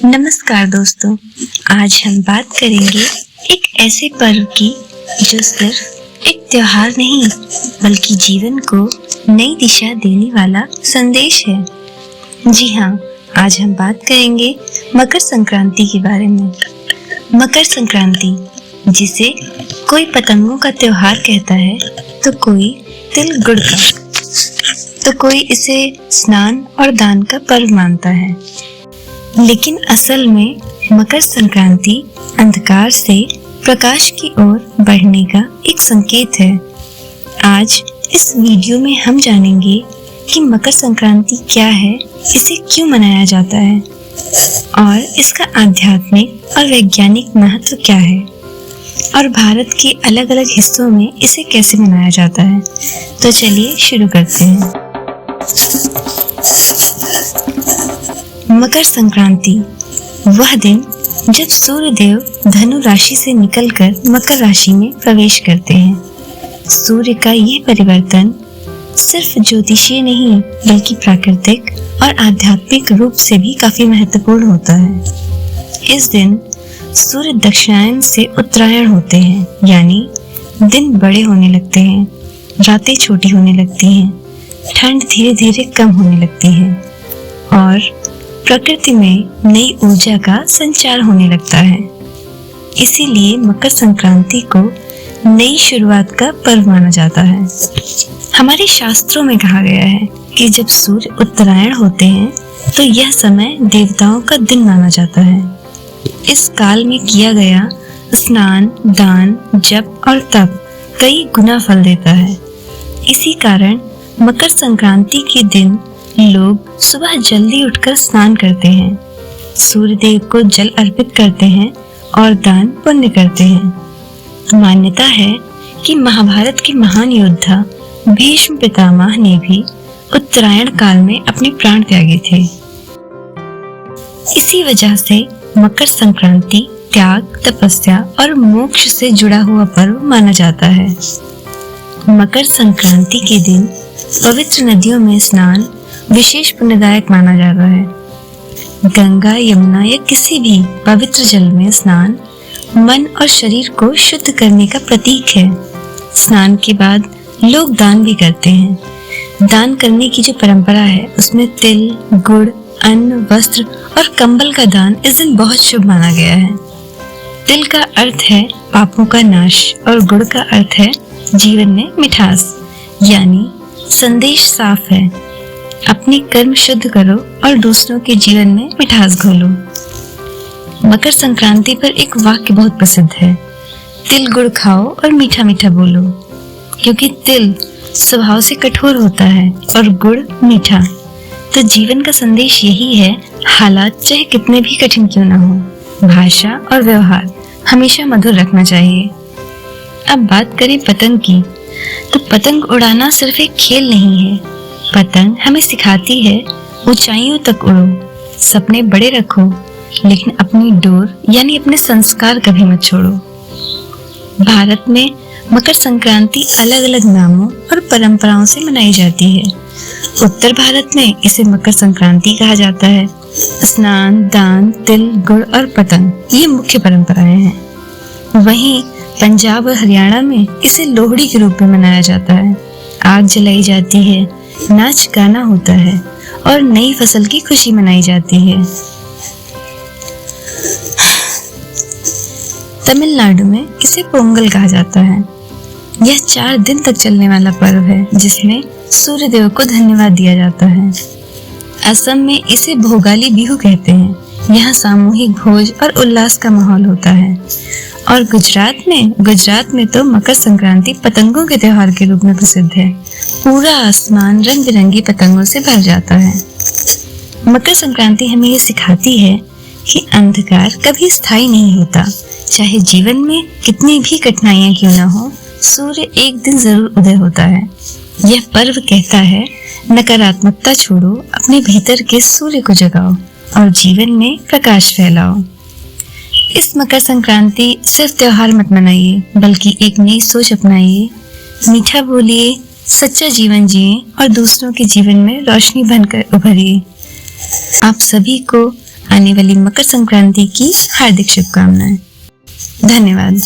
नमस्कार दोस्तों, आज हम बात करेंगे एक ऐसे पर्व की जो सिर्फ एक त्योहार नहीं बल्कि जीवन को नई दिशा देने वाला संदेश है। जी हाँ, आज हम बात करेंगे मकर संक्रांति के बारे में। मकर संक्रांति, जिसे कोई पतंगों का त्योहार कहता है तो कोई तिल गुड़ का, तो कोई इसे स्नान और दान का पर्व मानता है। लेकिन असल में मकर संक्रांति अंधकार से प्रकाश की ओर बढ़ने का एक संकेत है। आज इस वीडियो में हम जानेंगे कि मकर संक्रांति क्या है, इसे क्यों मनाया जाता है और इसका आध्यात्मिक और वैज्ञानिक महत्व क्या है और भारत के अलग अलग हिस्सों में इसे कैसे मनाया जाता है। तो चलिए शुरू करते हैं। मकर संक्रांति वह दिन जब सूर्य देव धनु राशि से निकलकर मकर राशि में प्रवेश करते हैं। सूर्य का यह परिवर्तन सिर्फ ज्योतिषीय नहीं बल्कि प्राकृतिक और आध्यात्मिक रूप से भी काफी महत्वपूर्ण होता है। इस दिन सूर्य दक्षिणायन से उत्तरायण होते हैं, यानी दिन बड़े होने लगते हैं, रातें छोटी होने लगती हैं, ठंड धीरे धीरे कम होने लगती है और प्रकृति में नई ऊर्जा का संचार होने लगता है। इसीलिए मकर संक्रांति को नई शुरुआत का पर्व माना जाता है। हमारे शास्त्रों में कहा गया है कि जब सूर्य उत्तरायण होते हैं तो यह समय देवताओं का दिन माना जाता है। इस काल में किया गया स्नान, दान, जप और तप कई गुना फल देता है। इसी कारण मकर संक्रांति के दिन लोग सुबह जल्दी उठकर स्नान करते हैं, सूर्य देव को जल अर्पित करते हैं और दान पुण्य करते हैं। मान्यता है कि महाभारत के महान योद्धा भीष्म पितामह ने भी उत्तरायण काल में अपने प्राण त्यागे थे। इसी वजह से मकर संक्रांति त्याग, तपस्या और मोक्ष से जुड़ा हुआ पर्व माना जाता है। मकर संक्रांति के दिन पवित्र नदियों में स्नान विशेष पुण्यदायक माना जाता है। गंगा, यमुना या किसी भी पवित्र जल में स्नान मन और शरीर को शुद्ध करने का प्रतीक है। स्नान के बाद लोग दान भी करते हैं। दान करने की जो परंपरा है उसमें तिल, गुड़, अन्न, वस्त्र और कंबल का दान इस दिन बहुत शुभ माना गया है। तिल का अर्थ है पापों का नाश और गुड़ का अर्थ है जीवन में मिठास, यानी संदेश साफ है, अपने कर्म शुद्ध करो और दूसरों के जीवन में मिठास घोलो। मकर संक्रांति पर एक वाक्य बहुत प्रसिद्ध है, तिल गुड़ खाओ और मीठा मीठा बोलो। क्योंकि तिल स्वभाव से कठोर होता है और गुड़ मीठा, तो जीवन का संदेश यही है, हालात चाहे कितने भी कठिन क्यों ना हो, भाषा और व्यवहार हमेशा मधुर रखना चाहिए। अब बात करें पतंग की, तो पतंग उड़ाना सिर्फ एक खेल नहीं है। पतंग हमें सिखाती है ऊंचाइयों तक उड़ो, सपने बड़े रखो, लेकिन अपनी डोर यानी अपने संस्कार कभी मत छोड़ो। भारत में मकर संक्रांति अलग अलग नामों और परंपराओं से मनाई जाती है। उत्तर भारत में इसे मकर संक्रांति कहा जाता है। स्नान, दान, तिल, गुड़ और पतंग ये मुख्य परंपराएं हैं। वहीं पंजाब और हरियाणा में इसे लोहड़ी के रूप में मनाया जाता है। आग जलाई जाती है, नाच गाना होता है और नई फसल की खुशी मनाई जाती है। तमिलनाडु में इसे पोंगल कहा जाता है। यह 4 दिन तक चलने वाला पर्व है जिसमें सूर्य देव को धन्यवाद दिया जाता है। असम में इसे भोगाली बिहू कहते हैं। यहाँ सामूहिक भोज और उल्लास का माहौल होता है। और गुजरात में तो मकर संक्रांति पतंगों के त्योहार के रूप में प्रसिद्ध है। पूरा आसमान रंग बिरंगी पतंगों से भर जाता है। मकर संक्रांति हमें ये सिखाती है कि अंधकार कभी स्थायी नहीं होता। चाहे जीवन में कितनी भी कठिनाइयां क्यों ना हो, सूर्य एक दिन जरूर उदय होता है। यह पर्व कहता है, नकारात्मकता छोड़ो, अपने भीतर के सूर्य को जगाओ और जीवन में प्रकाश फैलाओ। इस मकर संक्रांति सिर्फ त्योहार मत मनाइए बल्कि एक नई सोच अपनाइए, मीठा बोलिए, सच्चा जीवन जिए और दूसरों के जीवन में रोशनी बनकर उभरिए। आप सभी को आने वाली मकर संक्रांति की हार्दिक शुभकामनाएं। धन्यवाद।